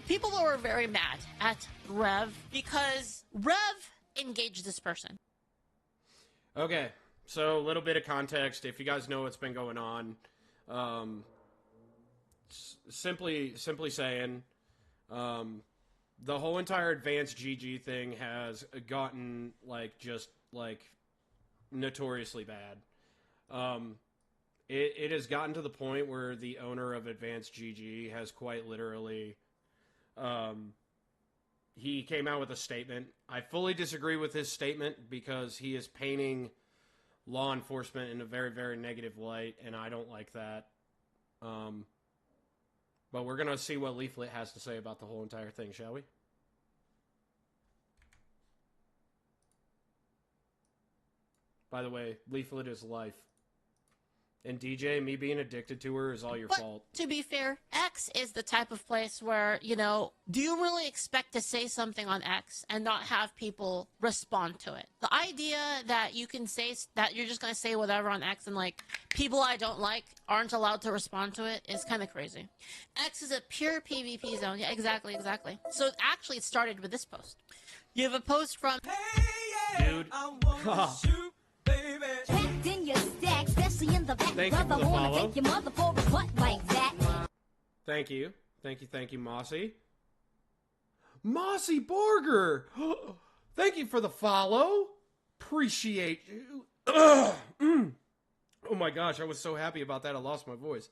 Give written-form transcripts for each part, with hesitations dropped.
People were very mad at Rev because Rev engaged this person. Okay, so a little bit of context. If you guys know what's been going on, simply saying, the whole entire advanced GG thing has gotten just notoriously bad. It has gotten to the point where the owner of Advanced GG has quite literally, he came out with a statement. I fully disagree with his statement because he is painting law enforcement in a very, very negative light, and I don't like that. But we're going to see what Leaflet has to say about the whole entire thing, shall we? By the way, Leaflet is life. And DJ, me being addicted to her is all your fault. To be fair, X is the type of place where, you know, do you really expect to say something on X and not have people respond to it? The idea that you can say that you're just going to say whatever on X and, like, people I don't like aren't allowed to respond to it is kind of crazy. X is a pure PvP zone. Yeah, exactly. So actually it started with this post. You have a post from... Dude. Thank you for the follow. Thank you, Mossy. Mossy Borger! Thank you for the follow. Appreciate you. Oh my gosh, I was so happy about that I lost my voice.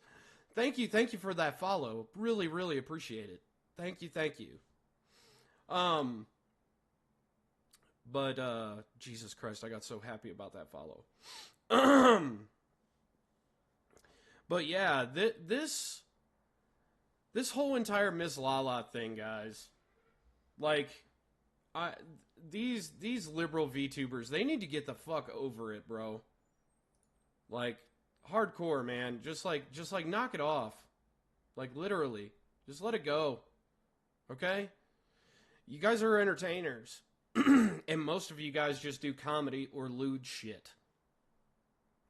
Thank you for that follow. Really, really appreciate it. Thank you. But, Jesus Christ, I got so happy about that follow. But yeah, this whole entire Miss LALA thing, guys, like, these liberal VTubers, they need to get the fuck over it, bro. Like, hardcore, man. Just like knock it off. Like, literally. Just let it go. Okay? You guys are entertainers. And most of you guys just do comedy or lewd shit.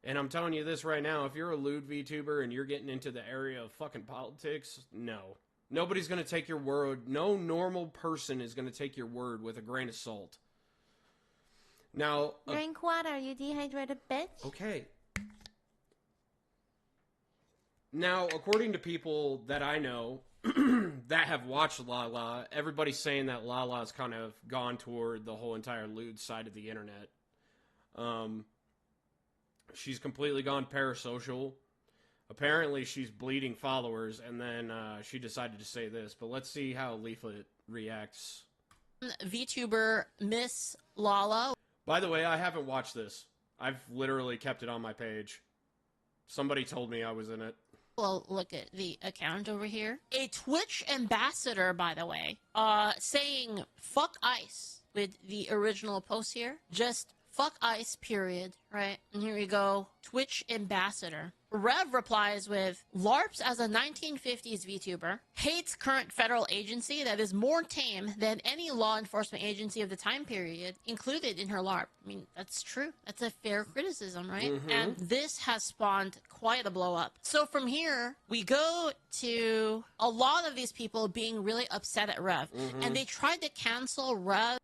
And I'm telling you this right now, if you're a lewd VTuber and you're getting into the area of fucking politics, no. Nobody's going to take your word. No normal person is going to take your word with a grain of salt. Now... Drink water, you dehydrated bitch. Okay. Now, according to people that I know that have watched LALA, everybody's saying that LALA's kind of gone toward the whole entire lewd side of the internet. She's completely gone parasocial. Apparently, she's bleeding followers, and then she decided to say this. But let's see how Leaflet reacts. VTuber Miss LALA. By the way, I haven't watched this. I've literally kept it on my page. Somebody told me I was in it. Well, look at the account over here. A Twitch ambassador, by the way, saying fuck ICE with the original post here. Just fuck ICE, period. Right? And here we go. Twitch ambassador. Rev replies with, LARPs as a 1950s VTuber, hates current federal agency that is more tame than any law enforcement agency of the time period included in her LARP. I mean, that's true. That's a fair criticism, right? Mm-hmm. And this has spawned quite a blow up. So from here, we go to a lot of these people being really upset at Rev. Mm-hmm. And they tried to cancel Rev.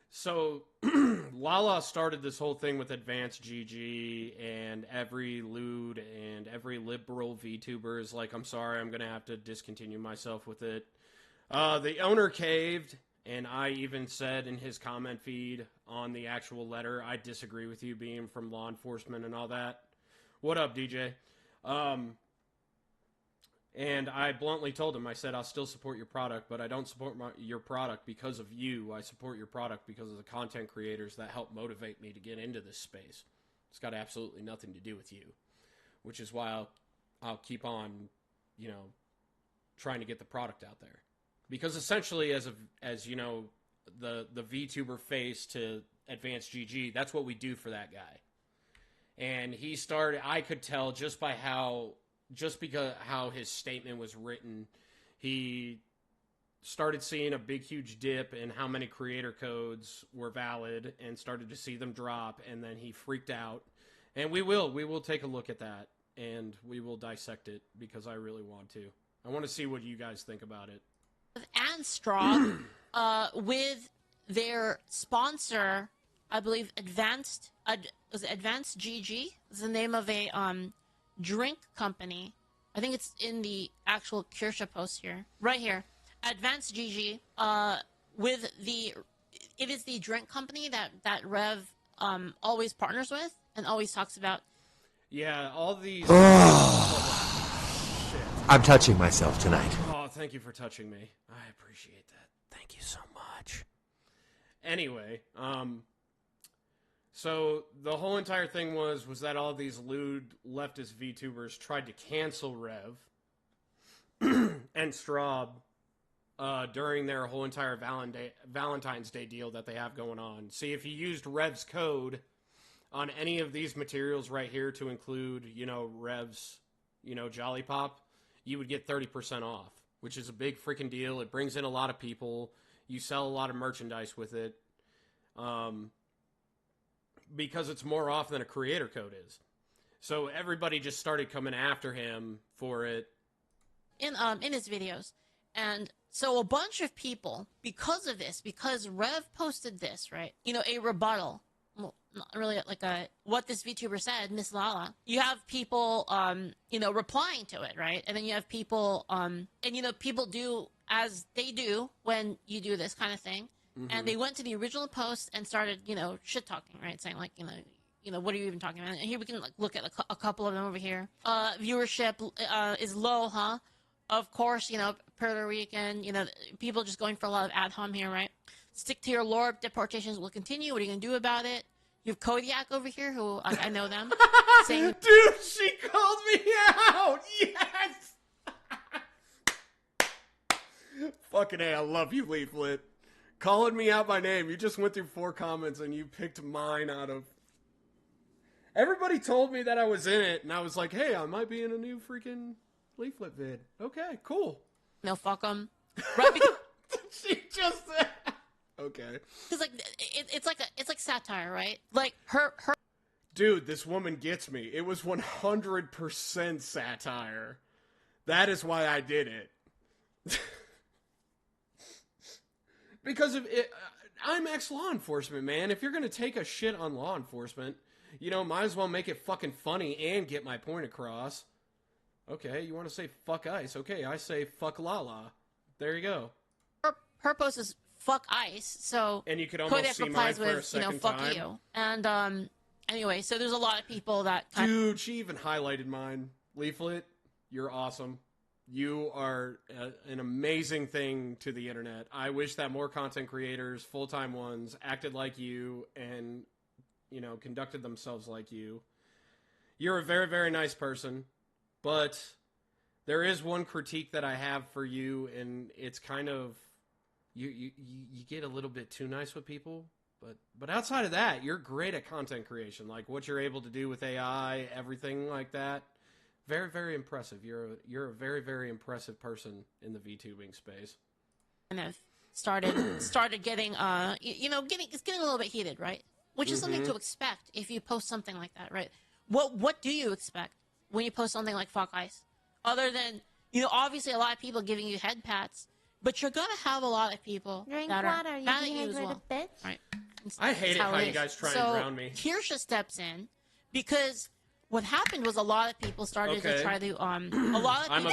So, LALA started this whole thing with Advanced GG, and every lewd and every liberal VTuber is like, I'm sorry, I'm going to have to discontinue myself with it. The owner caved, and I even said in his comment feed on the actual letter, I disagree with you being from law enforcement and all that. What up, DJ? And I bluntly told him, I said, I'll still support your product, but I don't support your product because of you. I support your product because of the content creators that help motivate me to get into this space. It's got absolutely nothing to do with you, which is why I'll keep on, you know, trying to get the product out there. Because essentially, as you know, the VTuber face to Advanced GG, that's what we do for that guy. And he started, I could tell just by how his statement was written, he started seeing a big, huge dip in how many creator codes were valid and started to see them drop, and then he freaked out. And we will take a look at that, and we will dissect it, because I really want to. I want to see what you guys think about it. and Straw with their sponsor, I believe was it Advanced GG? Is the name of a drink company. I think it's in the actual Kirsha post here. Right here. Advanced GG with the it is the drink company that Rev always partners with and always talks about. Yeah, all these... I'm touching myself tonight. Oh, thank you for touching me. I appreciate that. Thank you so much. Anyway, so the whole entire thing was that all these lewd leftist VTubers tried to cancel Rev and Straub during their whole entire Valentine's Day deal that they have going on. See, if you used Rev's code on any of these materials right here to include, Rev's, Jolly Pop, you would get 30% off, which is a big freaking deal. It brings in a lot of people. You sell a lot of merchandise with it. Because it's more off than a creator code is. So everybody just started coming after him for it. In his videos. And so a bunch of people, because of this, because Rev posted this, right? A rebuttal. Well, not really like what this VTuber said, Miss Lala. You have people, replying to it, right? And then you have people, people do as they do when you do this kind of thing. Mm-hmm. And they went to the original post and started, shit talking, right? Saying like, what are you even talking about? And here we can look at a couple of them over here. Viewership is low, huh? Of course, Puerto Rican, people just going for a lot of ad hom here, right? Stick to your lore. Deportations will continue. What are you going to do about it? You have Kodiak over here, who I know them. Saying, dude, she called me out! Yes! Fucking A, I love you, Leaflet. Calling me out by name. You just went through 4 comments and you picked mine out of... Everybody told me that I was in it, and I was like, hey, I might be in a new freaking Leaflet vid. Okay, cool. No, fuck them. Right, because... She just said... Okay. Because it's like satire, right? Like her. Dude, this woman gets me. It was 100% satire. That is why I did it. Because of it, I'm ex-law enforcement, man. If you're gonna take a shit on law enforcement, might as well make it fucking funny and get my point across. Okay, you want to say fuck ICE? Okay, I say fuck Lala. There you go. Her post is fuck ICE, so and you could almost Kodiak see replies mine for with, a second fuck time. you. And anyway, so there's a lot of people that dude, she even highlighted mine. Leaflet, you're awesome. You are an amazing thing to the internet. I wish that more content creators, full-time ones, acted like you and, conducted themselves like you. You're a very, very nice person, but there is one critique that I have for you, and it's kind of... You get a little bit too nice with people, but outside of that, you're great at content creation. Like what you're able to do with AI, everything like that. Very, very impressive. You're a very, very impressive person in the VTubing space. And I've started getting it's getting a little bit heated, right? Which is something to expect if you post something like that, right? What do you expect when you post something like fuck ICE? Other than, obviously a lot of people giving you head pats. But you're gonna have a lot of people that are mad at you as well. Bitch. Right. I hate it how you guys try and drown me. Kirsha steps in because what happened was a lot of people started to try to a lot of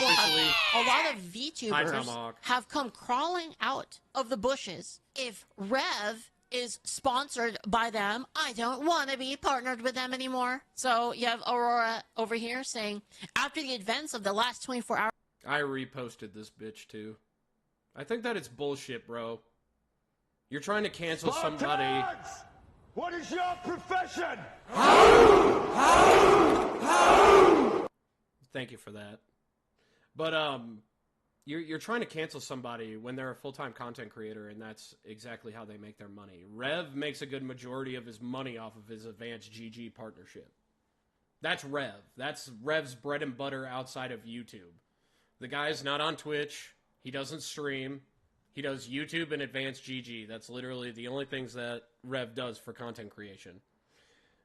VTubers have come crawling out of the bushes. If Rev is sponsored by them, I don't want to be partnered with them anymore. So you have Aurora over here saying, after the events of the last 24 hours. I reposted this bitch too. I think that it's bullshit, bro. You're trying to cancel somebody. What is your profession? Thank you for that. But you're trying to cancel somebody when they're a full-time content creator, and that's exactly how they make their money. Rev makes a good majority of his money off of his Advanced GG partnership. That's Rev. That's Rev's bread and butter outside of YouTube. The guy's not on Twitch. He doesn't stream. He does YouTube and Advanced GG. That's literally the only things that Rev does for content creation.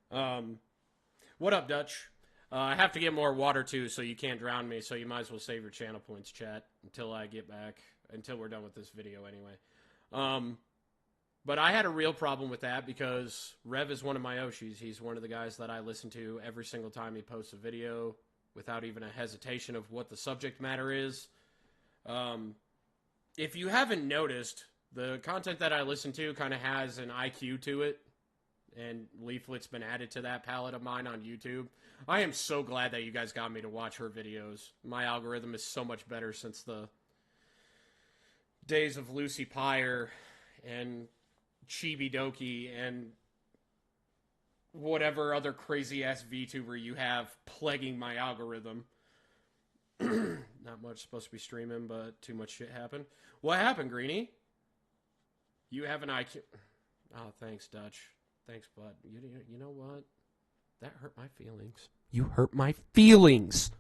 What up, Dutch? I have to get more water, too, so you can't drown me, so you might as well save your channel points, chat, until I get back. until we're done with this video anyway. But I had a real problem with that because Rev is one of my Oshis. He's one of the guys that I listen to every single time he posts a video without even a hesitation of what the subject matter is. If you haven't noticed, the content that I listen to kind of has an IQ to it, and Leaflet's been added to that palette of mine on YouTube. I am so glad that you guys got me to watch her videos. My algorithm is so much better since the days of Lucy Pyre and Chibi Doki and whatever other crazy-ass VTuber you have plaguing my algorithm. Not much supposed to be streaming, but too much shit happened. What happened, Greenie? You have an IQ... Oh, thanks, Dutch. Thanks, bud. You know what? That hurt my feelings. You hurt my feelings!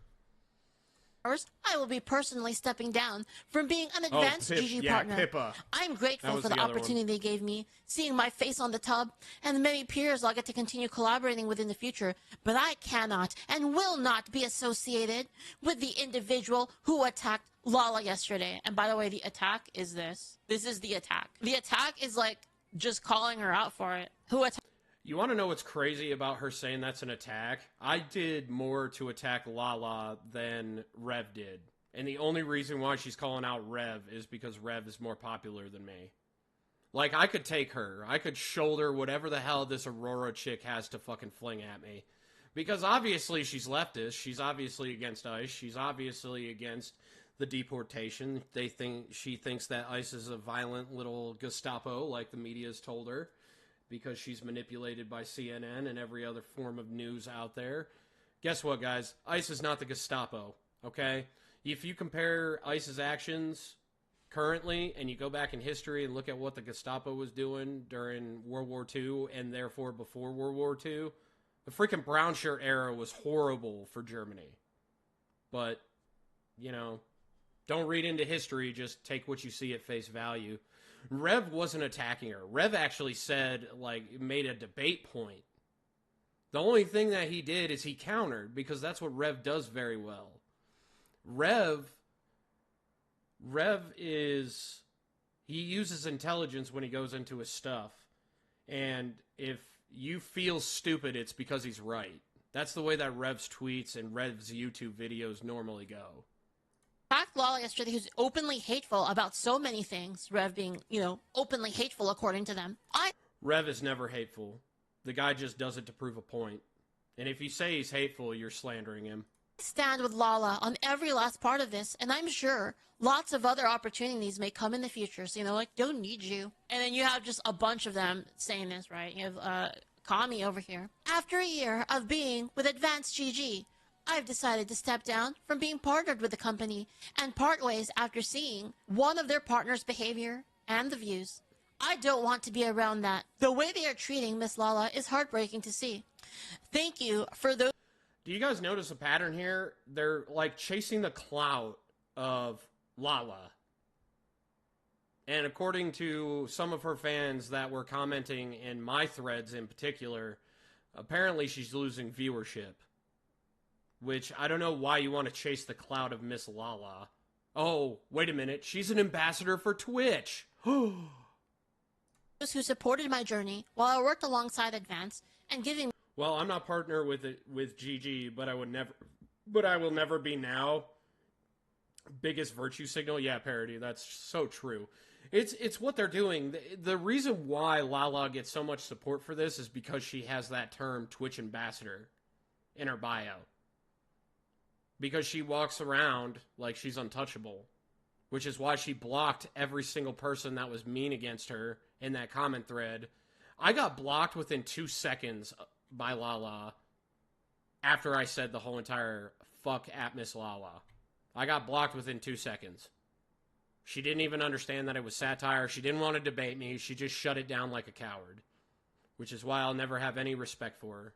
I will be personally stepping down from being an advanced GG partner. Pippa. I'm grateful for the opportunity they gave me, seeing my face on the tub, and the many peers I'll get to continue collaborating with in the future, but I cannot and will not be associated with the individual who attacked LALA yesterday. And by the way, the attack is this. This is the attack. The attack is like just calling her out for it. Who attacked? You want to know what's crazy about her saying that's an attack? I did more to attack LALA than Rev did. And the only reason why she's calling out Rev is because Rev is more popular than me. Like, I could take her. I could shoulder whatever the hell this Aurora chick has to fucking fling at me. Because obviously she's leftist. She's obviously against ICE. She's obviously against the deportation. She thinks that ICE is a violent little Gestapo, like the media's told her, because she's manipulated by CNN and every other form of news out there. Guess what, guys? ICE is not the Gestapo, okay? If you compare ICE's actions currently and you go back in history and look at what the Gestapo was doing during World War II and therefore before World War II, the freaking brown shirt era was horrible for Germany. But, you know, don't read into history, just take what you see at face value. Rev wasn't attacking her. Rev actually said, like, made a debate point. The only thing that he did is he countered, because that's what Rev does very well. Rev is, he uses intelligence when he goes into his stuff. And if you feel stupid, it's because he's right. That's the way that Rev's tweets and Rev's YouTube videos normally go. Attacked LALA yesterday, who's openly hateful about so many things. Rev being, you know, openly hateful according to them. Rev is never hateful. The guy just does it to prove a point. And if you say he's hateful, you're slandering him. Stand with LALA on every last part of this, and I'm sure lots of other opportunities may come in the future. So, you know, like, don't need you. And then you have just a bunch of them saying this, right? You have Kami over here. After a year of being with Advanced GG, I've decided to step down from being partnered with the company and part ways after seeing one of their partners' behavior and the views. I don't want to be around that. The way they are treating Miss LALA is heartbreaking to see. Thank you for those. Do you guys notice a pattern here? They're like chasing the clout of LALA. And according to some of her fans that were commenting in my threads in particular, apparently she's losing viewership. Which, I don't know why you want to chase the clout of Miss LALA. Oh, wait a minute. She's an ambassador for Twitch. Who supported my journey while I worked alongside Advance and giving... Well, I'm not partner with GG, but I will never be now. Biggest virtue signal? Yeah, Parody. That's so true. It's what they're doing. The reason why LALA gets so much support for this is because she has that term Twitch ambassador in her bio. Because she walks around like she's untouchable. Which is why she blocked every single person that was mean against her in that comment thread. I got blocked within 2 seconds by LALA after I said the whole entire fuck at Miss LALA. I got blocked within 2 seconds. She didn't even understand that it was satire. She didn't want to debate me. She just shut it down like a coward. Which is why I'll never have any respect for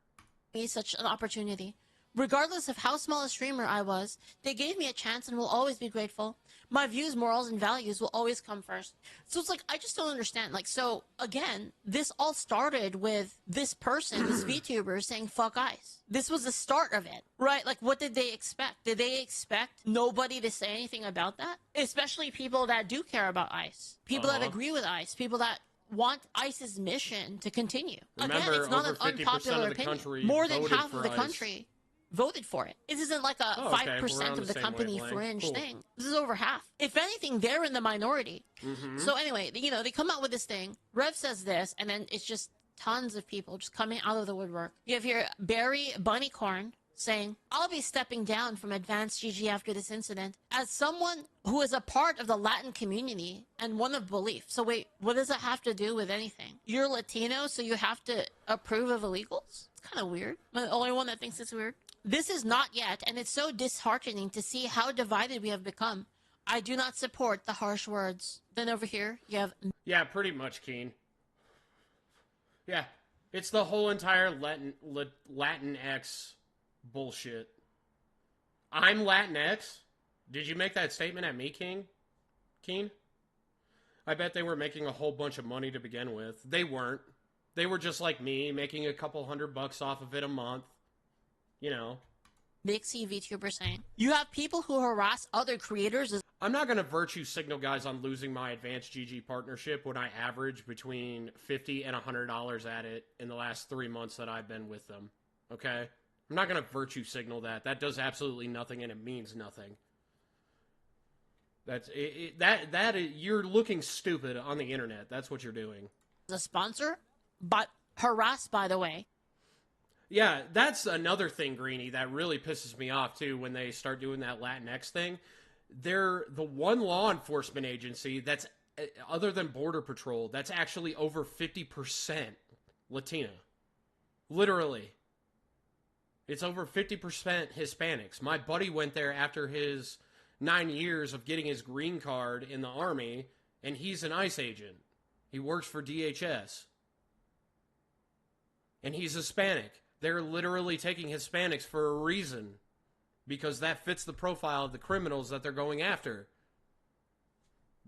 her. Such an opportunity. Regardless of how small a streamer I was, they gave me a chance and will always be grateful. My views, morals, and values will always come first. So it's like, I just don't understand. Like, so again, this all started with this person, this VTuber saying fuck ICE. This was the start of it, right? Like, what did they expect? Did they expect nobody to say anything about that? Especially people that do care about ICE. People that agree with ICE. People that want ICE's mission to continue. Remember, Again, it's not over an 50% unpopular of the opinion. country More than voted half for of the ICE. country voted for it. This isn't like a 5% of the company fringe thing. This is over half. If anything, they're in the minority. So anyway, you know, they come out with this thing. Rev says this, and then it's just tons of people just coming out of the woodwork. You have here Barry Bunnycorn saying, I'll be stepping down from Advanced GG after this incident as someone who is a part of the Latin community and one of belief. So wait, what does it have to do with anything? You're Latino, so you have to approve of illegals? It's kind of weird. I'm the only one that thinks it's weird. This is not yet, and it's so disheartening to see how divided we have become. I do not support the harsh words. Then over here, you have... Yeah, pretty much, Keen. Yeah, it's the whole entire Latinx bullshit. I'm Latinx? Did you make that statement at me, Keen? I bet they were making a whole bunch of money to begin with. They weren't. They were just like me, making a couple $100 off of it a month. You know. Big C VTuber saying, you have people who harass other creators. I'm not going to virtue signal guys on losing my Advanced GG partnership when I average between $50 and $100 at it in the last 3 months that I've been with them. Okay? I'm not going to virtue signal that. That does absolutely nothing and it means nothing. That's you're looking stupid on the internet. That's what you're doing. A sponsor, but harassed, by the way. Yeah, that's another thing, Greenie, that really pisses me off, too, when they start doing that Latinx thing. They're the one law enforcement agency that's, other than Border Patrol, that's actually over 50% Latina. Literally. It's over 50% Hispanics. My buddy went there after his 9 years of getting his green card in the Army, and he's an ICE agent. He works for DHS. And he's Hispanic. They're literally taking Hispanics for a reason. Because that fits the profile of the criminals that they're going after.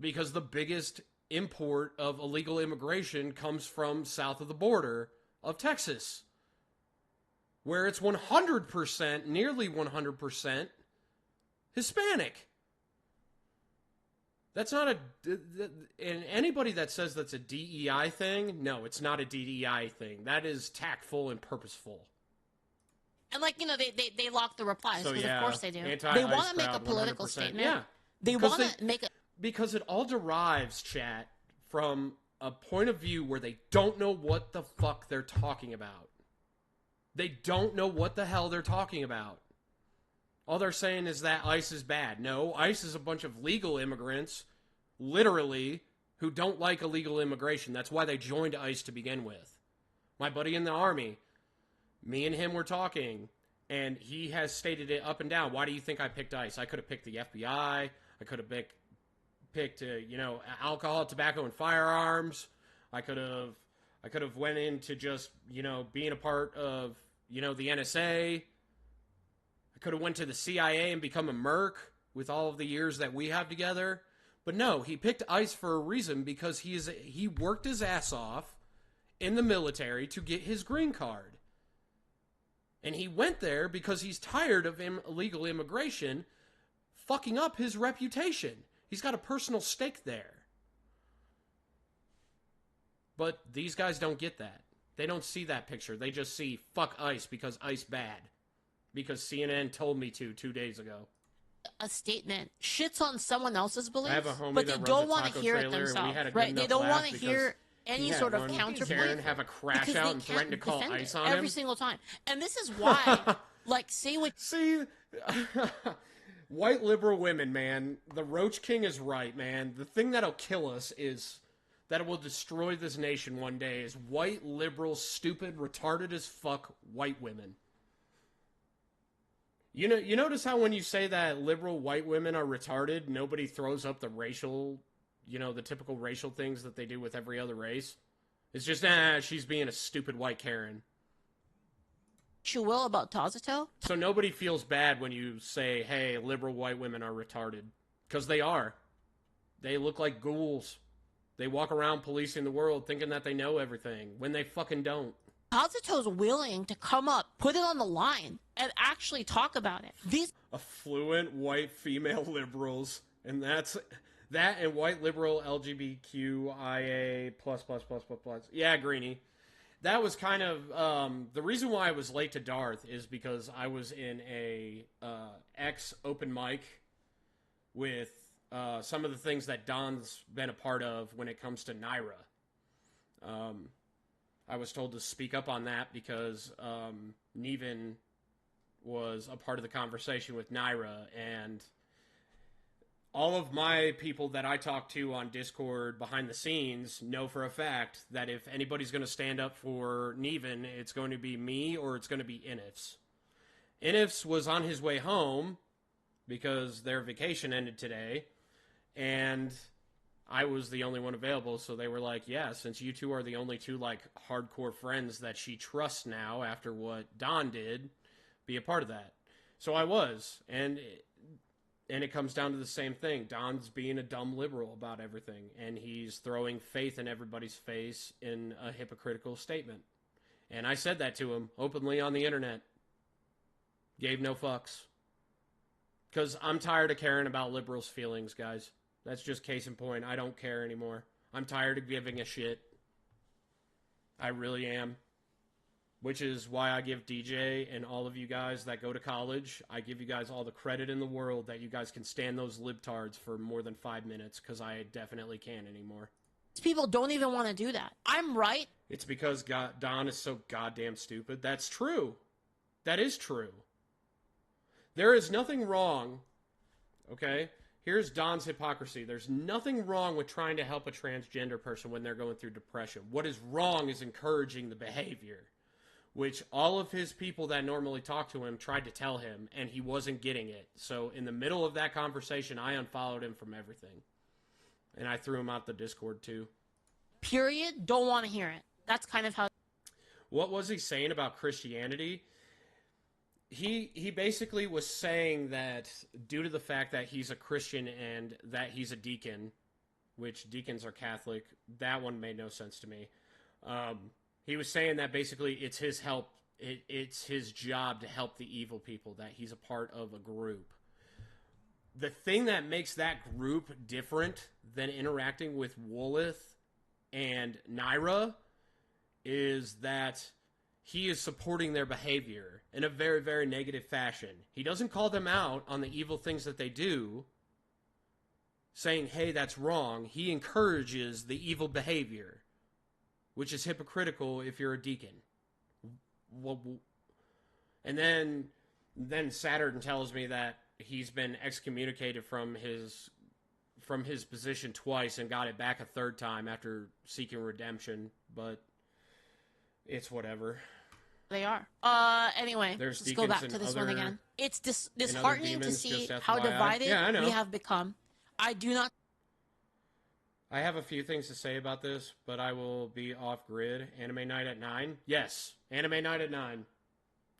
Because the biggest import of illegal immigration comes from south of the border of Texas. Where it's 100%, nearly 100%, Hispanic. That's not a... And anybody that says that's a DEI thing, no, it's not a DEI thing. That is tactful and purposeful. And, like, you know, they lock the replies, because So, yeah, of course they do. anti-ICE They want to make a crowd, political 100%. statement. Yeah. They want to make a... Because it all derives, chat, from a point of view where they don't know what the fuck they're talking about. They don't know what the hell they're talking about. All they're saying is that ICE is bad. No, ICE is a bunch of legal immigrants, literally, who don't like illegal immigration. That's why they joined ICE to begin with. My buddy in the Army, me and him were talking, and he has stated it up and down. Why do you think I picked ICE? I could have picked the FBI. I could have picked alcohol, tobacco, and firearms. I could have went into just, being a part of, the NSA. I could have went to the CIA and become a merc with all of the years that we have together. But no, he picked ICE for a reason, because he worked his ass off in the military to get his green card. And he went there because he's tired of illegal immigration fucking up his reputation. He's got a personal stake there. But these guys don't get that. They don't see that picture. They just see fuck ICE because ICE bad. Because CNN told me to 2 days ago. A statement shits on someone else's beliefs, I have a homie but that they don't runs a want taco to hear it trailer, and we themselves, had a good right? They enough don't laugh want to because hear any sort of counter Karen have a crash out and threaten to call ICE on him. every single time. And this is why, like, say what... See, white liberal women, man. The Roach King is right, man. The thing that'll kill us is... that it will destroy this nation one day is white, liberal, stupid, retarded as fuck white women. You notice how when you say that liberal white women are retarded, nobody throws up the racial, the typical racial things that they do with every other race? It's just, she's being a stupid white Karen. you will about Tazuto. So nobody feels bad when you say, hey, liberal white women are retarded. Because they are. They look like ghouls. They walk around policing the world thinking that they know everything when they fucking don't. Tazuto's willing to come up, put it on the line, and actually talk about it. These Affluent white female liberals, and that's that, and white liberal LGBTQIA plus. Yeah, Greenie. That was kind of the reason why I was late to Darth is because I was in a X open mic with some of the things that Don's been a part of when it comes to Naira. I was told to speak up on that because Neven was a part of the conversation with Naira, and all of my people that I talk to on Discord behind the scenes know for a fact that if anybody's going to stand up for Neven, it's going to be me or it's going to be Inifs. Inifs was on his way home because their vacation ended today, and I was the only one available, so they were like, yeah, since you two are the only two, like, hardcore friends that she trusts now after what Don did, be a part of that. So I was, and it comes down to the same thing. Don's being a dumb liberal about everything, and he's throwing faith in everybody's face in a hypocritical statement. And I said that to him openly on the internet. Gave no fucks. Because I'm tired of caring about liberals' feelings, guys. That's just case in point. I don't care anymore. I'm tired of giving a shit. I really am. Which is why I give DJ and all of you guys that go to college, I give you guys all the credit in the world that you guys can stand those libtards for more than 5 minutes, because I definitely can't anymore. people don't even want to do that. I'm right. It's because Don is so goddamn stupid. That's true. That is true. There is nothing wrong, okay? Here's Don's hypocrisy. There's nothing wrong with trying to help a transgender person when they're going through depression. What is wrong is encouraging the behavior, which all of his people that normally talk to him tried to tell him, and he wasn't getting it. So in the middle of that conversation, I unfollowed him from everything. And I threw him out the Discord too. Period. Don't want to hear it. That's kind of how... What was he saying about Christianity? He basically was saying that due to the fact that he's a Christian and that he's a deacon, which deacons are Catholic, that one made no sense to me. He was saying that basically it's his help, it's his job to help the evil people, that he's a part of a group. The thing that makes that group different than interacting with Wolith and Naira is that he is supporting their behavior in a very, very negative fashion. He doesn't call them out on the evil things that they do, saying, hey, that's wrong. He encourages the evil behavior, which is hypocritical if you're a deacon. And then Saturn tells me that he's been excommunicated from his position twice and got it back a third time after seeking redemption, but it's whatever. They are. Anyway, There's let's go back to this one again. It's disheartening to see how divided we have become. I do not... I have a few things to say about this, but I will be off grid. Anime night at 9? Yes. Anime night at 9.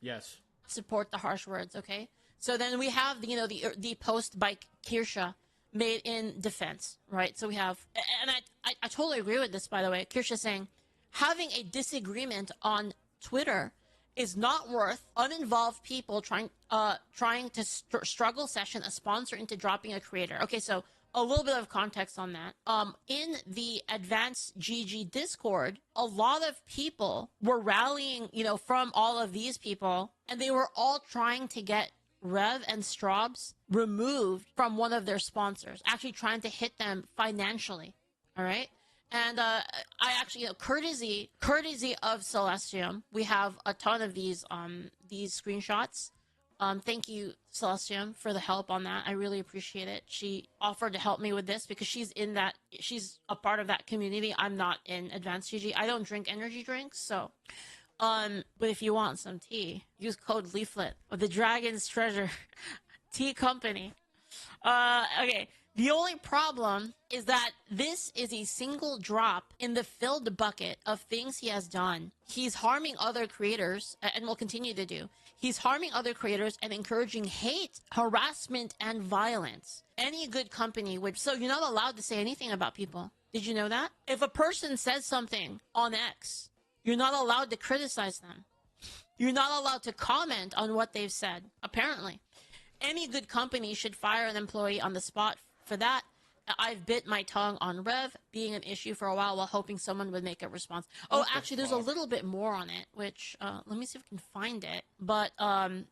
Yes. support the harsh words, okay? So then we have, the post by Kirsha made in defense, right? So we have, and I totally agree with this, by the way. Kirsha saying, having a disagreement on Twitter is not worth uninvolved people trying to struggle session a sponsor into dropping a creator. Okay, so a little bit of context on that. In the Advanced GG Discord, a lot of people were rallying, from all of these people, and they were all trying to get Rev and Straubs removed from one of their sponsors, actually trying to hit them financially. All right. And I actually, courtesy of Celestium, we have a ton of these screenshots. Thank you, Celestium, for the help on that. I really appreciate it. She offered to help me with this because she's a part of that community. I'm not in Advanced GG. I don't drink energy drinks, so. But if you want some tea, use code Leaflet of the Dragon's Treasure Tea Company. Okay. The only problem is that this is a single drop in the filled bucket of things he has done. He's harming other creators and will continue to do. He's harming other creators and encouraging hate, harassment, and violence. Any good company would. So you're not allowed to say anything about people. Did you know that? If a person says something on X, you're not allowed to criticize them. You're not allowed to comment on what they've said, apparently. Any good company should fire an employee on the spot for that. I've bit my tongue on Rev being an issue for a while hoping someone would make a response. Oh, actually, there's a little bit more on it, which, let me see if I can find it. But,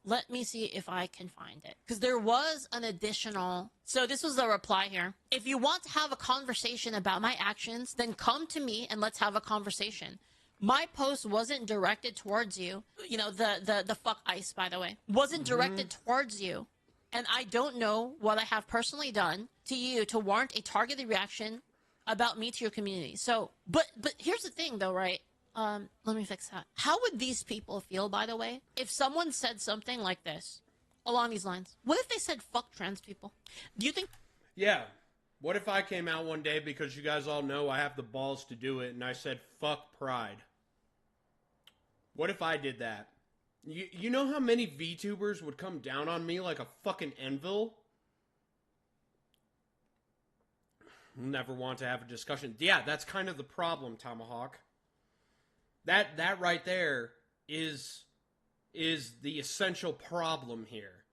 let me see if I can find it. Because there was an additional... So this was the reply here. If you want to have a conversation about my actions, then come to me and let's have a conversation. My post wasn't directed towards you. You know, the fuck ice, by the way. Wasn't directed towards you. And I don't know what I have personally done to you to warrant a targeted reaction about me to your community. So, but here's the thing though, right? Let me fix that. How would these people feel, by the way, if someone said something like this along these lines? What if they said fuck trans people? Do you think? Yeah. What if I came out one day, because you guys all know I have the balls to do it, and I said fuck pride? What if I did that? You know how many VTubers would come down on me like a fucking anvil? Never want to have a discussion. Yeah, that's kind of the problem, Tomahawk. That right there is the essential problem here.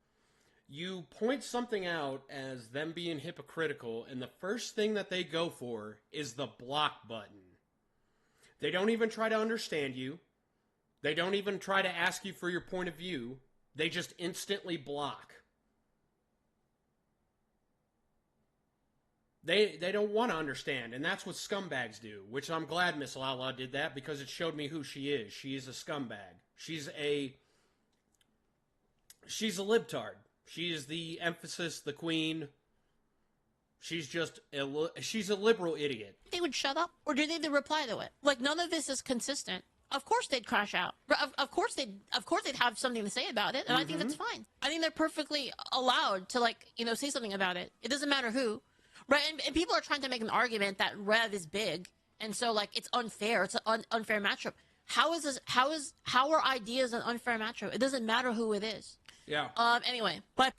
You point something out as them being hypocritical, and the first thing that they go for is the block button. They don't even try to understand you. They don't even try to ask you for your point of view. They just instantly block. They don't want to understand, and that's what scumbags do, which I'm glad Miss LALA did that, because it showed me who she is. She is a scumbag. She's a libtard. She is the emphasis, the queen. She's just she's a liberal idiot. They would shut up, or do they reply to it? Like, none of this is consistent. Of course they'd crash out. Of course they'd have something to say about it, and I think that's fine. I think they're perfectly allowed to, like, you know, say something about it. It doesn't matter who, right? And people are trying to make an argument that Rev is big, and so, like, it's unfair. It's an unfair matchup. How are ideas an unfair matchup? It doesn't matter who it is. Yeah. Anyway, but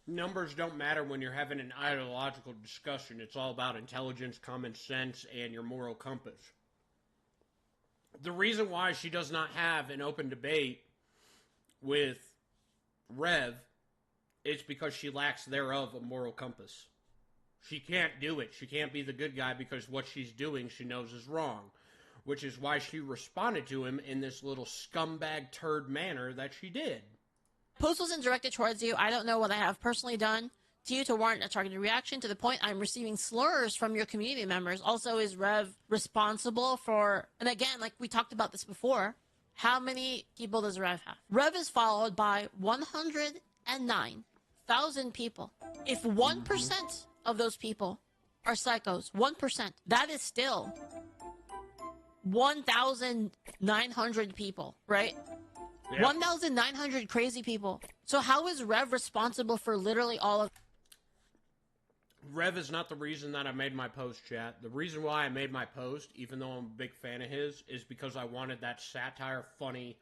numbers don't matter when you're having an ideological discussion. It's all about intelligence, common sense, and your moral compass. The reason why she does not have an open debate with Rev is because she lacks thereof a moral compass. She can't do it. She can't be the good guy because what she's doing she knows is wrong, which is why she responded to him in this little scumbag turd manner that she did. Post wasn't directed towards you. I don't know what I have personally done to you to warrant a targeted reaction, to the point I'm receiving slurs from your community members. Also, is Rev responsible for, and again, like we talked about this before, how many people does Rev have? Rev is followed by 109,000 people. If 1% of those people are psychos, 1%, that is still 1,900 people, right? Yeah. 1,900 crazy people. So how is Rev responsible for literally all of... Rev is not the reason that I made my post, chat. The reason why I made my post, even though I'm a big fan of his, is because I wanted that satire, funny,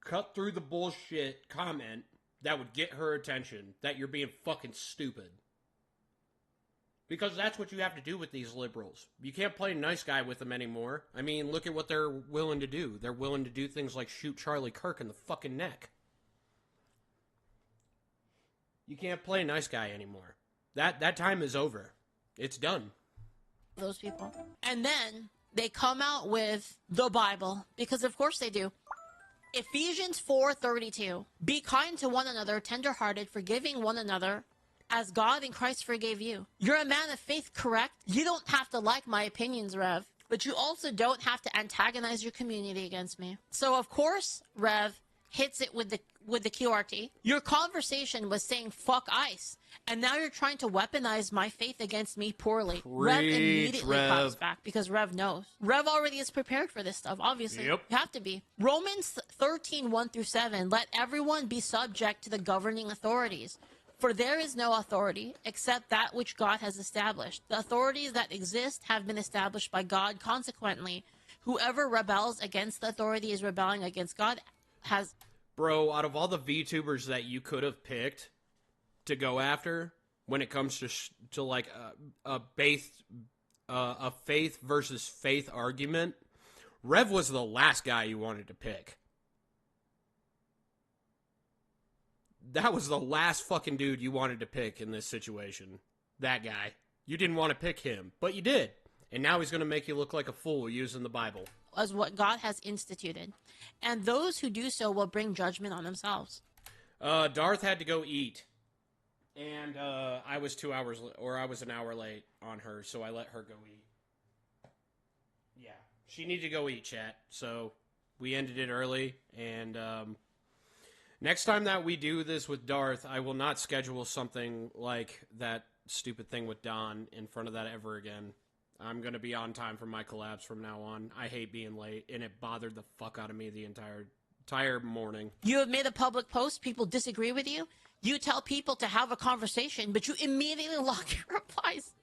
cut through the bullshit comment that would get her attention, that you're being fucking stupid. Because that's what you have to do with these liberals. You can't play nice guy with them anymore. I mean, look at what they're willing to do. They're willing to do things like shoot Charlie Kirk in the fucking neck. You can't play nice guy anymore. That time is over. It's done. Those people. And then they come out with the Bible, because of course they do. Ephesians 4:32. Be kind to one another, tenderhearted, forgiving one another, as God in Christ forgave you. You're a man of faith, correct? You don't have to like my opinions, Rev, but you also don't have to antagonize your community against me. So of course, Rev hits it with the QRT. Your conversation was saying fuck ICE, and now you're trying to weaponize my faith against me poorly. Rev immediately pops back because Rev knows. Rev already is prepared for this stuff, obviously. Yep. You have to be. Romans 13:1-7. Let everyone be subject to the governing authorities. For there is no authority except that which God has established. The authorities that exist have been established by God. Consequently, whoever rebels against the authority is rebelling against God. Bro, out of all the VTubers that you could have picked to go after when it comes to like a faith versus faith argument, Rev was the last guy you wanted to pick. That was the last fucking dude you wanted to pick in this situation. That guy. You didn't want to pick him, but you did. And now he's going to make you look like a fool using the Bible. As what God has instituted. And those who do so will bring judgment on themselves. Darth had to go eat. And I was an hour late on her, so I let her go eat. Yeah. She needed to go eat, chat. So we ended it early. And next time that we do this with Darth, I will not schedule something like that stupid thing with Don in front of that ever again. I'm going to be on time for my collabs from now on. I hate being late, and it bothered the fuck out of me the entire morning. You have made a public post. People disagree with you. You tell people to have a conversation, but you immediately lock your replies.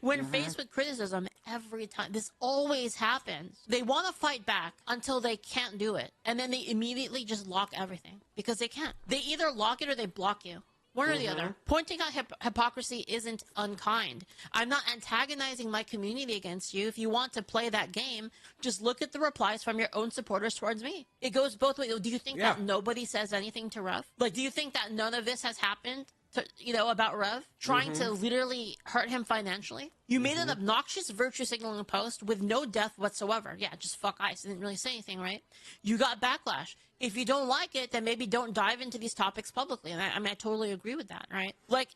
When faced with criticism, every time, this always happens. They want to fight back until they can't do it. And then they immediately just lock everything because they can't. They either lock it or they block you. One or the other. Pointing out hypocrisy isn't unkind. I'm not antagonizing my community against you. If you want to play that game, just look at the replies from your own supporters towards me. It goes both ways. Do you think that nobody says anything to Rev? Like, do you think that none of this has happened to, about Rev? Trying to literally hurt him financially? You made an obnoxious virtue signaling post with no depth whatsoever. Yeah, just fuck ice. Didn't really say anything, right? You got backlash. If you don't like it, then maybe don't dive into these topics publicly. And I totally agree with that, right? Like,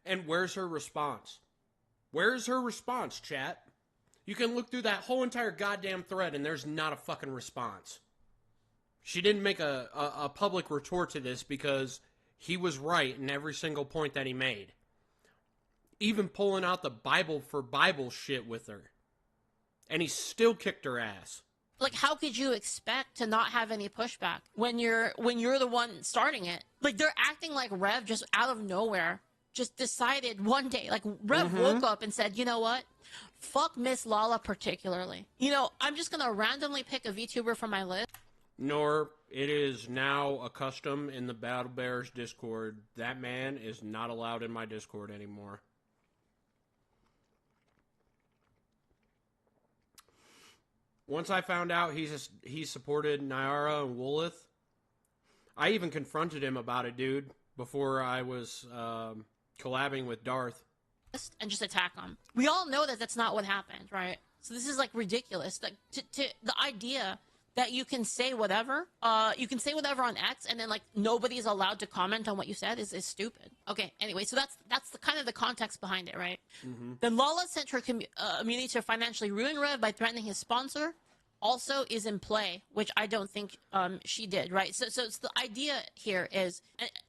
and where's her response? Where's her response, chat? You can look through that whole entire goddamn thread and there's not a fucking response. She didn't make a public retort to this because he was right in every single point that he made. Even pulling out the Bible for Bible shit with her. And he still kicked her ass. Like, how could you expect to not have any pushback when you're the one starting it? Like, they're acting like Rev just out of nowhere just decided one day. Like, Rev woke up and said, you know what? Fuck Miss LALA particularly. You know, I'm just going to randomly pick a VTuber from my list. Nor, it is now a custom in the Battle Bears Discord. That man is not allowed in my Discord anymore. Once I found out he supported Nyara and Woolith, I even confronted him about it, dude, before I was collabing with Darth. And just attack them. We all know that that's not what happened, right? So this is, like, ridiculous. Like, the idea that you can say whatever on X and then, like, nobody's allowed to comment on what you said is stupid. Okay, anyway, so that's the kind of the context behind it, right? Then LALA sent her community to financially ruin Rev by threatening his sponsor. Also is in play, which I don't think she did, right? So it's the idea here is,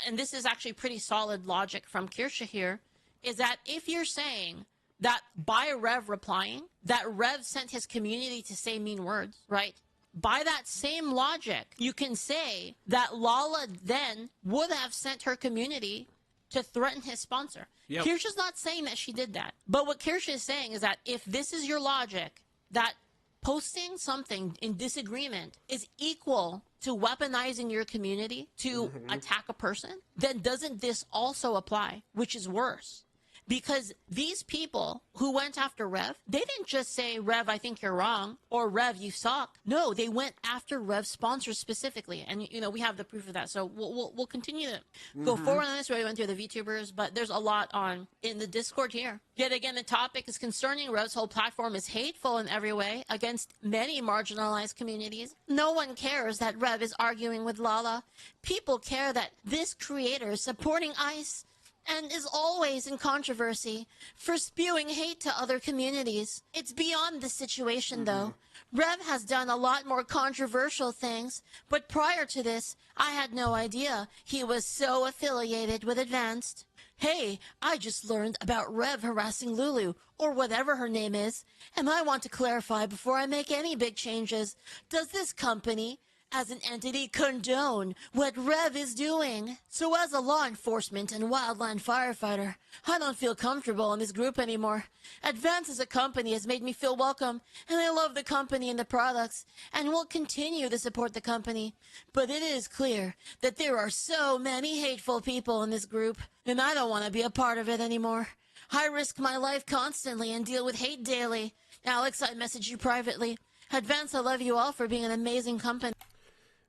and this is actually pretty solid logic from Kirsha here, is that if you're saying that by Rev replying, that Rev sent his community to say mean words, right? By that same logic, you can say that LALA then would have sent her community to threaten his sponsor. Yep. Kirsha's not saying that she did that. But what Kirsha is saying is that if this is your logic, that posting something in disagreement is equal to weaponizing your community to attack a person, then doesn't this also apply, which is worse? Because these people who went after Rev, they didn't just say, Rev, I think you're wrong, or Rev, you suck. No, they went after Rev's sponsors specifically. And, you know, we have the proof of that. So we'll continue to go forward on this. We went through the VTubers, but there's a lot on in the Discord here. Yet again, the topic is concerning Rev's whole platform is hateful in every way against many marginalized communities. No one cares that Rev is arguing with LALA. People care that this creator is supporting ICE and is always in controversy for spewing hate to other communities. It's beyond this situation, though. Rev has done a lot more controversial things, but prior to this, I had no idea he was so affiliated with Advanced. Hey, I just learned about Rev harassing Lulu, or whatever her name is, and I want to clarify before I make any big changes. Does this company as an entity, condone what Rev is doing. So as a law enforcement and wildland firefighter, I don't feel comfortable in this group anymore. Advance as a company has made me feel welcome, and I love the company and the products, and will continue to support the company. But it is clear that there are so many hateful people in this group, and I don't want to be a part of it anymore. I risk my life constantly and deal with hate daily. Alex, I message you privately. Advance, I love you all for being an amazing company.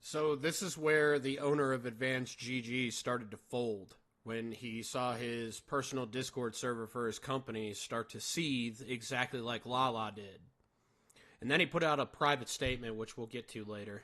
So this is where the owner of Advanced GG started to fold, when he saw his personal Discord server for his company start to seethe exactly like LALA did. And then he put out a private statement, which we'll get to later.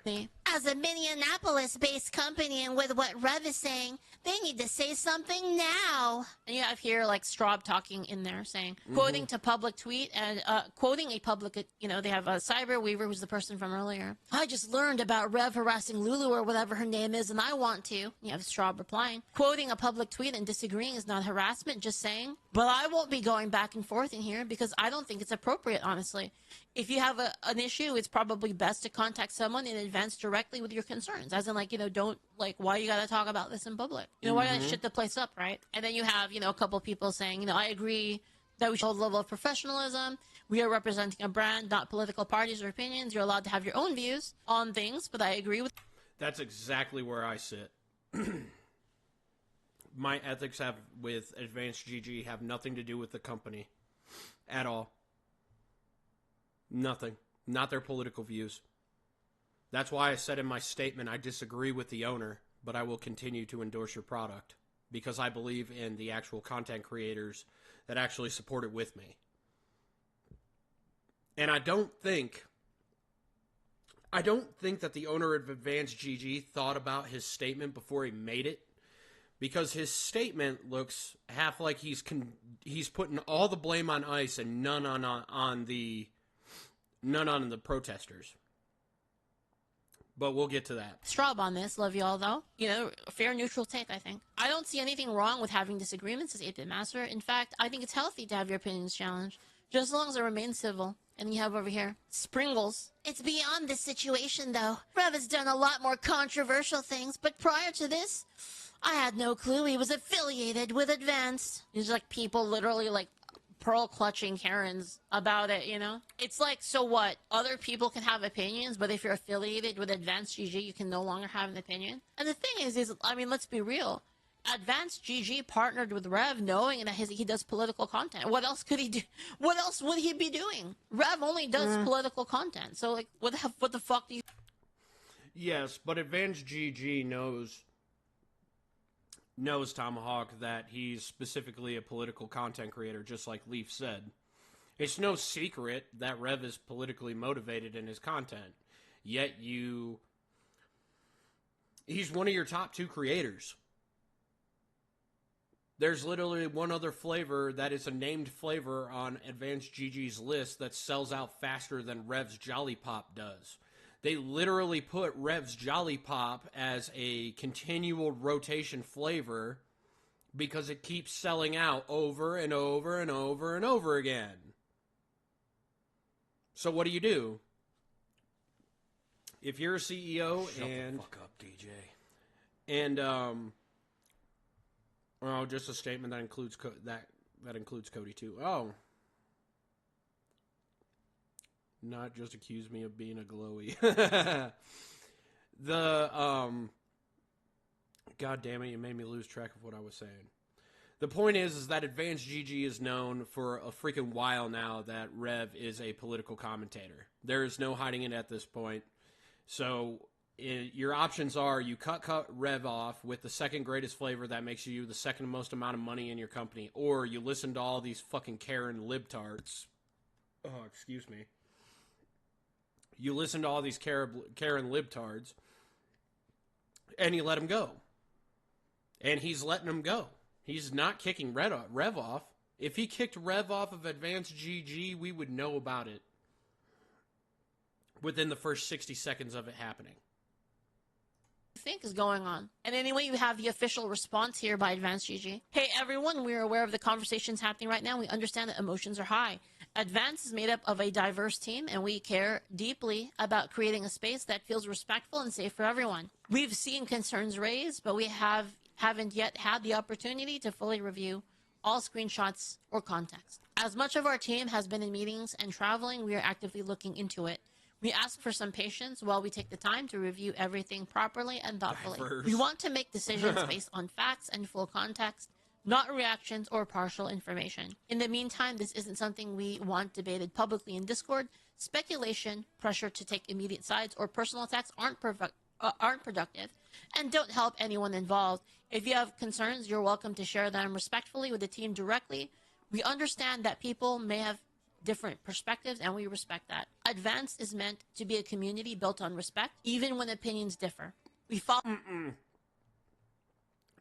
As a Minneapolis-based company, and with what Rev is saying, they need to say something now. And you have here, like, Straub talking in there, saying, quoting to public tweet, and quoting a public, they have a Cyber Weaver, who's the person from earlier. I just learned about Rev harassing Lulu, or whatever her name is, and I want to. You have Straub replying, quoting a public tweet and disagreeing is not harassment, just saying. But I won't be going back and forth in here, because I don't think it's appropriate, honestly. If you have an issue, it's probably best to contact someone in advance directly with your concerns. As in, don't, why you gotta talk about this in public? Why you gotta shit the place up, right? And then you have, a couple people saying, I agree that we should hold a level of professionalism. We are representing a brand, not political parties or opinions. You're allowed to have your own views on things, but I agree with... That's exactly where I sit. My ethics with Advanced GG have nothing to do with the company at all. Nothing. Not their political views. That's why I said in my statement I disagree with the owner, but I will continue to endorse your product, because I believe in the actual content creators that actually support it with me. And I don't think that the owner of Advanced GG thought about his statement before he made it, because his statement looks half like he's putting all the blame on ICE and none on the protesters. But we'll get to that. Straub on this. Love you all, though. Fair, neutral take, I think. I don't see anything wrong with having disagreements as 8-Bit Master. In fact, I think it's healthy to have your opinions challenged, just as long as it remains civil. And you have over here, Springles. It's beyond this situation, though. Rev has done a lot more controversial things, but prior to this, I had no clue he was affiliated with Advanced. There's, people literally, pearl-clutching Karens about it, It's like, so what? Other people can have opinions, but if you're affiliated with Advanced GG, you can no longer have an opinion? And the thing is, let's be real. Advanced GG partnered with Rev knowing that he does political content. What else could he do? What else would he be doing? Rev only does political content. So, what the fuck do you... Yes, but Advanced GG knows Tomahawk that he's specifically a political content creator, just like Leaf said. It's no secret that Rev is politically motivated in his content. Yet he's one of your top 2 creators. There's literally one other flavor that is a named flavor on Advanced GG's list that sells out faster than Rev's Jolly Pop does. They literally put Rev's Jolly Pop as a continual rotation flavor because it keeps selling out over and over and over and over again. So what do? If you're a CEO Shut the fuck up, DJ. And just a statement that includes that includes Cody too. Oh. Not just accuse me of being a glowy. God damn it, you made me lose track of what I was saying. The point is that Advanced GG is known for a freaking while now that Rev is a political commentator. There is no hiding it at this point. So your options are you cut Rev off with the second greatest flavor that makes you the second most amount of money in your company, or you listen to all these fucking Karen libtards. Oh, excuse me. You listen to all these Karen libtards, and you let him go. And he's letting him go. He's not kicking Rev off. If he kicked Rev off of Advanced GG, we would know about it within the first 60 seconds of it happening. Think is going on. And anyway, you have the official response here by Advanced GG. Hey everyone, we are aware of the conversations happening right now. We understand that emotions are high. Advance is made up of a diverse team, and we care deeply about creating a space that feels respectful and safe for everyone. We've seen concerns raised, but we haven't yet had the opportunity to fully review all screenshots or context. As much of our team has been in meetings and traveling, we are actively looking into it. We ask for some patience while we take the time to review everything properly and thoughtfully. Diverse. We want to make decisions based on facts and full context, not reactions or partial information. In the meantime, this isn't something we want debated publicly in Discord. Speculation, pressure to take immediate sides, or personal attacks aren't productive and don't help anyone involved. If you have concerns, you're welcome to share them respectfully with the team directly. We understand that people may have different perspectives, and we respect that. Advance is meant to be a community built on respect, even when opinions differ. We follow.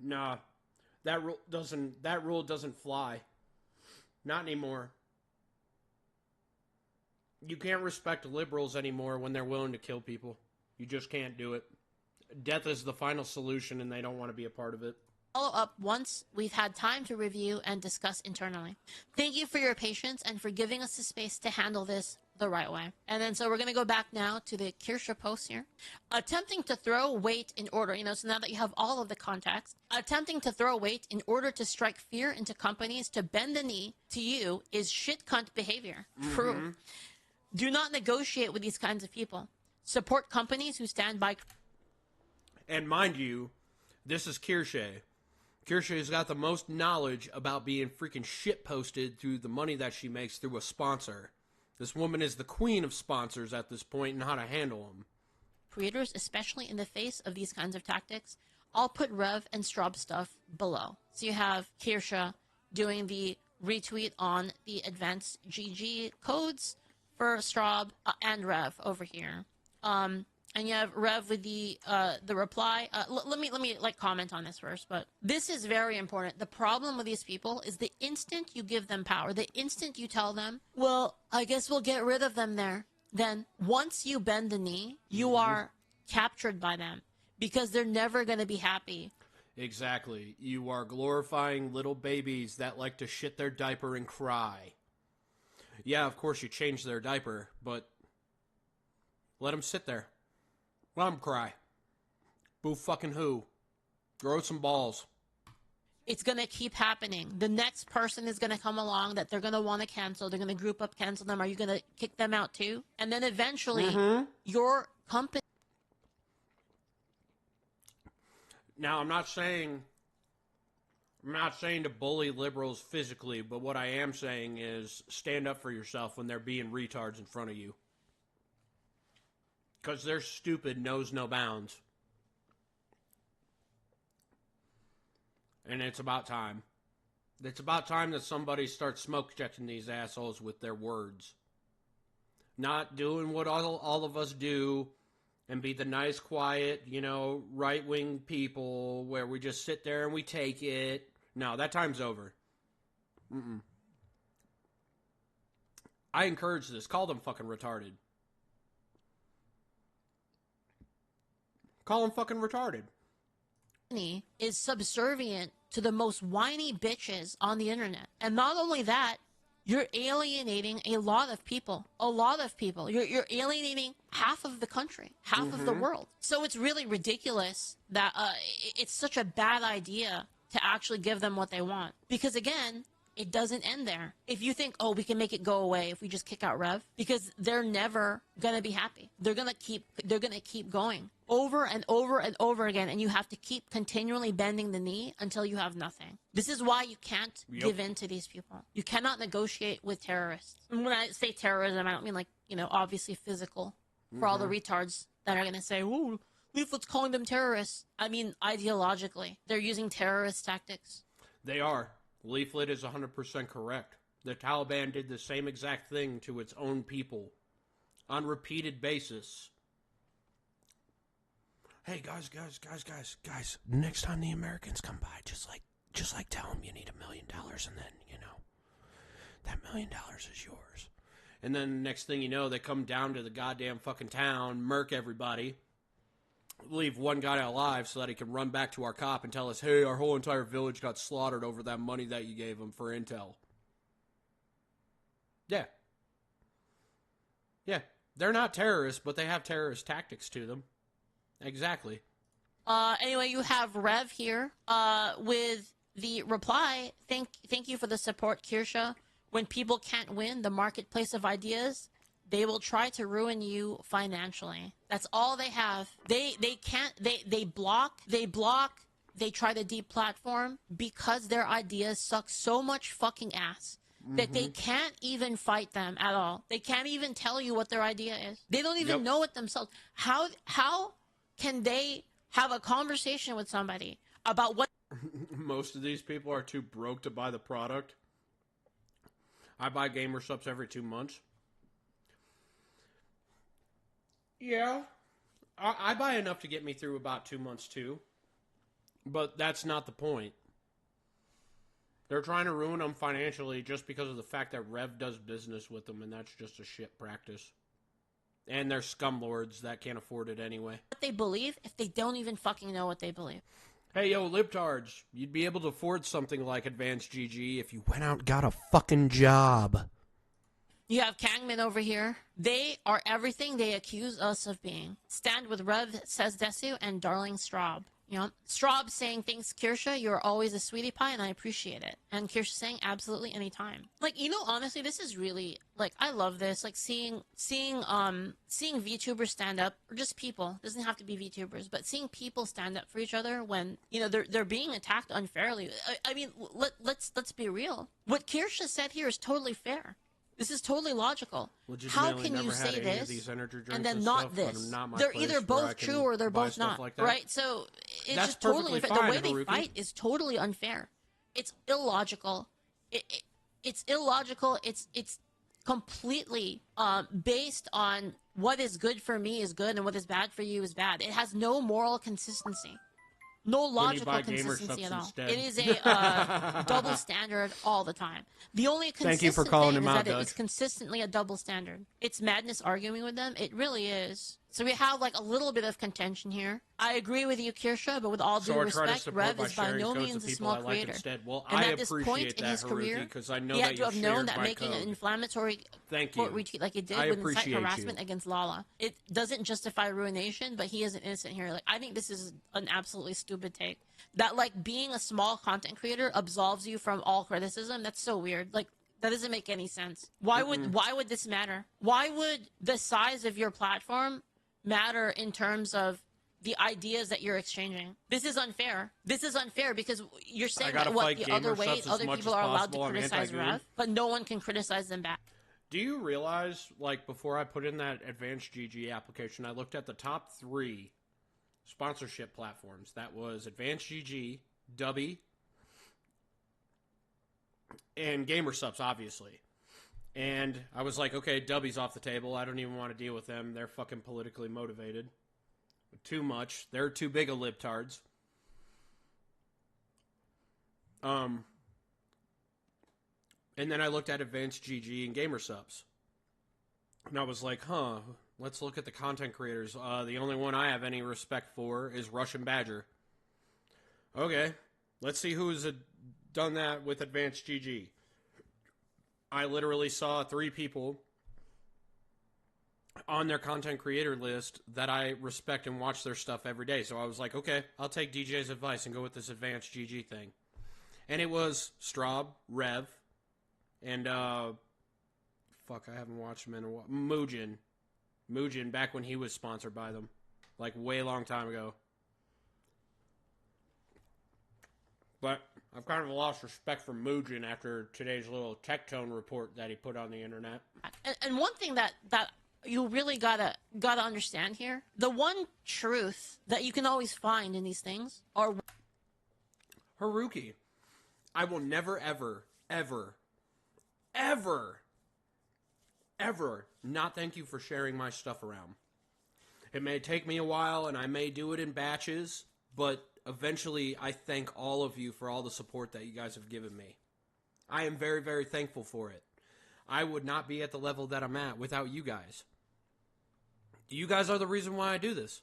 Nah, that rule doesn't fly. Not anymore. You can't respect liberals anymore when they're willing to kill people. You just can't do it. Death is the final solution, and they don't want to be a part of it. Follow up once we've had time to review and discuss internally. Thank you for your patience and for giving us the space to handle this the right way. And then so we're going to go back now to the Kirsha post here. Attempting to throw weight in order, so now that you have all of the context, attempting to throw weight in order to strike fear into companies to bend the knee to you is shit cunt behavior. True. Do not negotiate with these kinds of people. Support companies who stand by. And mind you, this is Kirsha. Kirsha's got the most knowledge about being freaking shit-posted through the money that she makes through a sponsor. This woman is the queen of sponsors at this point and how to handle them. Creators, especially in the face of these kinds of tactics. I'll put Rev and Straub stuff below. So you have Kirsha doing the retweet on the advanced GG codes for Straub and Rev over here. And you have Rev with the reply. Let me comment on this first, but this is very important. The problem with these people is the instant you give them power, the instant you tell them, well, I guess we'll get rid of them there, then once you bend the knee, you are captured by them because they're never going to be happy. Exactly. You are glorifying little babies that like to shit their diaper and cry. Yeah, of course you change their diaper, but let them sit there. Let them cry. Boo fucking who? Grow some balls. It's going to keep happening. The next person is going to come along that they're going to want to cancel. They're going to group up, cancel them. Are you going to kick them out too? And then eventually, your company... Now, I'm not saying to bully liberals physically, but what I am saying is stand up for yourself when they're being retards in front of you. Because their stupid knows no bounds. And it's about time. It's about time that somebody starts smoke checking these assholes with their words. Not doing what all of us do and be the nice, quiet, right-wing people where we just sit there and we take it. No, that time's over. I encourage this. Call them fucking retarded. Call them fucking retarded. Is subservient to the most whiny bitches on the internet. And not only that, you're alienating a lot of people. A lot of people. You're alienating half of the country, half of the world. So it's really ridiculous that it's such a bad idea to actually give them what they want. Because again, it doesn't end there. If you think, oh, we can make it go away if we just kick out Rev, because they're never gonna be happy. They're gonna keep going over and over and over again, and you have to keep continually bending the knee until you have nothing. This is why you can't give in to these people. You cannot negotiate with terrorists. And when I say terrorism, I don't mean obviously physical. For all the retards that are gonna say, "Ooh, Leaflet's calling them terrorists." I mean, ideologically, they're using terrorist tactics. They are. Leaflet is 100% correct. The Taliban did the same exact thing to its own people on repeated basis. Hey, guys. Next time the Americans come by, just like tell them you need $1 million, and then, that $1 million is yours. And then next thing you know, they come down to the goddamn fucking town, murk everybody, leave one guy alive so that he can run back to our cop and tell us, hey, our whole entire village got slaughtered over that money that you gave them for intel. Yeah, Yeah, they're not terrorists, but they have terrorist tactics to them. Exactly. Anyway, you have Rev here with the reply. Thank you for the support, Kirsha. When people can't win the marketplace of ideas, they will try to ruin you financially. That's all they have. They can't. They block. They try to deplatform because their ideas suck so much fucking ass that they can't even fight them at all. They can't even tell you what their idea is. They don't even know it themselves. How can they have a conversation with somebody about what? Most of these people are too broke to buy the product. I buy gamer subs every 2 months. Yeah. I buy enough to get me through about 2 months too. But that's not the point. They're trying to ruin them financially just because of the fact that Rev does business with them, and that's just a shit practice. And they're scumlords that can't afford it anyway. What they believe if they don't even fucking know what they believe. Hey, yo, libtards, you'd be able to afford something like Advanced GG if you went out and got a fucking job. You have Kangman over here. They are everything they accuse us of being. Stand with Rev, says Desu, and Darling Straub. You know, Straub saying, thanks, Kirsha, you're always a sweetie pie, and I appreciate it. And Kirsha saying, absolutely, anytime. Like, you know, honestly, this is really, like, I love this. Like, seeing VTubers stand up, or just people, doesn't have to be VTubers, but seeing people stand up for each other when, you know, they're being attacked unfairly. I mean, let's be real. What Kirsha said here is totally fair. This is totally logical. How can you say this and then not this? They're either both true or they're both not, right? So it's just totally unfair. The way they fight is totally unfair. It's illogical. It's illogical. It's completely based on what is good for me is good and what is bad for you is bad. It has no moral consistency. No logical consistency at all. Instead. It is a double standard all the time. The only consistent thing is that it is consistently a double standard. It's madness arguing with them. It really is. So we have like a little bit of contention here. I agree with you, Kirsha, but with all due respect, Rev is by no means a small creator. Well, and at this point in his career, he had to have known that making an inflammatory quote retweet like he did would incite harassment against LALA. It doesn't justify ruination, but he isn't innocent here. Like, I think this is an absolutely stupid take. That like being a small content creator absolves you from all criticism. That's so weird. Like, that doesn't make any sense. Why would this matter? Why would the size of your platform matter in terms of the ideas that you're exchanging? This is unfair. This is unfair because you're saying that what the other way other people are allowed to criticize Rev, but no one can criticize them back. Do you realize, like, before I put in that Advanced GG application, I looked at the top 3 sponsorship platforms. That was Advanced GG, Dubby, and GamerSupps, obviously. And I was like, okay, Dubby's off the table. I don't even want to deal with them. They're fucking politically motivated. Too much. They're too big of libtards. And then I looked at Advanced GG and GamerSupps. And I was like, let's look at the content creators. The only one I have any respect for is Russian Badger. Okay, let's see who's done that with Advanced GG. I literally saw 3 people on their content creator list that I respect and watch their stuff every day. So I was like, okay, I'll take DJ's advice and go with this Advanced GG thing. And it was Straub, Rev, and, I haven't watched him in a while. Mugen, back when he was sponsored by them. Like, way long time ago. But I've kind of lost respect for Mugen after today's little tech tone report that he put on the internet. And one thing that you really gotta understand here, the one truth that you can always find in these things are Haruki, I will never, ever, ever, ever, ever not thank you for sharing my stuff around. It may take me a while, and I may do it in batches, but eventually I thank all of you for all the support that you guys have given me. I am very, very thankful for it. I would not be at the level that I'm at without you guys. You guys are the reason why I do this.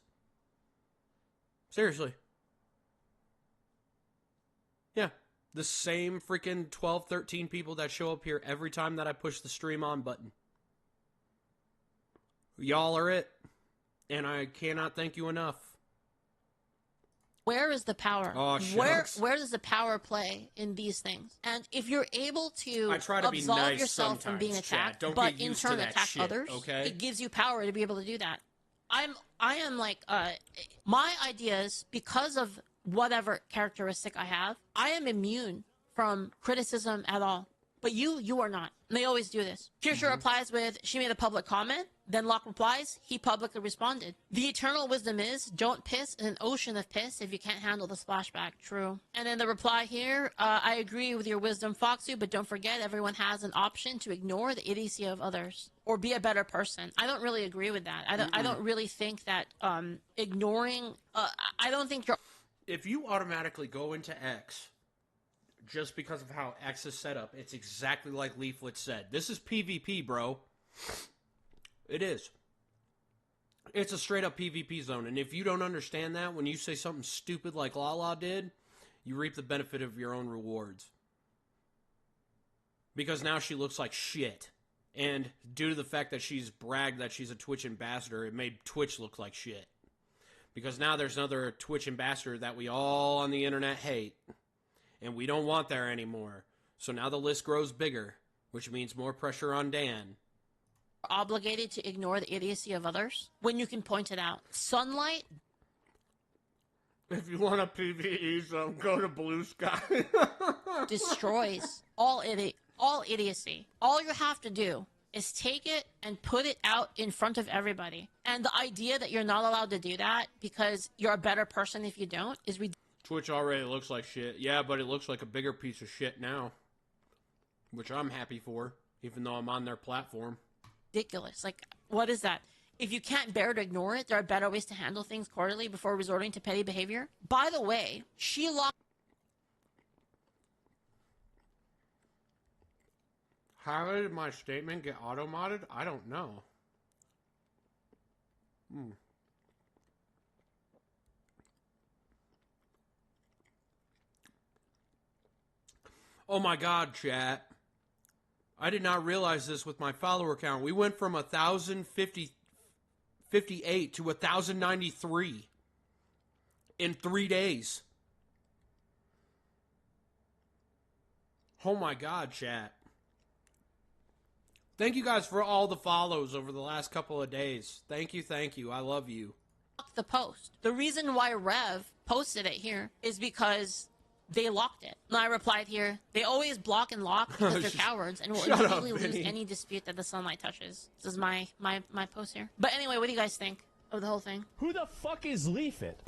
Seriously. Yeah. The same freaking 12, 13 people that show up here every time that I push the stream on button. Y'all are it. And I cannot thank you enough. Where is the power? Oh, shucks. Where does the power play in these things? And if you're able to I try to be absolve nice yourself from being sometimes, Chad. attacked, Don't but get in used to turn that attack shit, others, okay? it gives you power to be able to do that. I am like, my ideas, because of whatever characteristic I have, I am immune from criticism at all. But you are not. And they always do this. Kirsha replies with, she made a public comment. Then Locke replies, he publicly responded. The eternal wisdom is, don't piss in an ocean of piss if you can't handle the splashback. True. And then the reply here, I agree with your wisdom, Foxu, but don't forget everyone has an option to ignore the idiocy of others or be a better person. I don't really agree with that. I don't really think that ignoring, I don't think you're... If you automatically go into X just because of how X is set up, it's exactly like Leaflet said. This is PvP, bro. It is. It's a straight up PvP zone. And if you don't understand that, when you say something stupid like LALA did, you reap the benefit of your own rewards. Because now she looks like shit. And due to the fact that she's bragged that she's a Twitch ambassador, it made Twitch look like shit. Because now there's another Twitch ambassador that we all on the internet hate. And we don't want there anymore. So now the list grows bigger, which means more pressure on Dan. Obligated to ignore the idiocy of others when you can point it out. Sunlight If you want a PvE zone, go to Blue Sky. destroys all idiocy. All you have to do is take it and put it out in front of everybody. And the idea that you're not allowed to do that because you're a better person if you don't is ridiculous. Twitch already looks like shit. Yeah, but it looks like a bigger piece of shit now. Which I'm happy for, even though I'm on their platform. Like, what is that? If you can't bear to ignore it, there are better ways to handle things cordially before resorting to petty behavior. By the way, she locked... How did my statement get auto-modded? I don't know. Oh my god, chat. I did not realize this with my follower count. We went from 1,058 to 1,093 in 3 days. Oh my god, chat. Thank you guys for all the follows over the last couple of days. Thank you, thank you. I love you. the post. The reason why Rev posted it here is because they locked it. And I replied here, they always block and lock because they're cowards and will immediately lose any dispute that the sunlight touches. This is my post here. But anyway, what do you guys think of the whole thing? Who the fuck is Leaf It?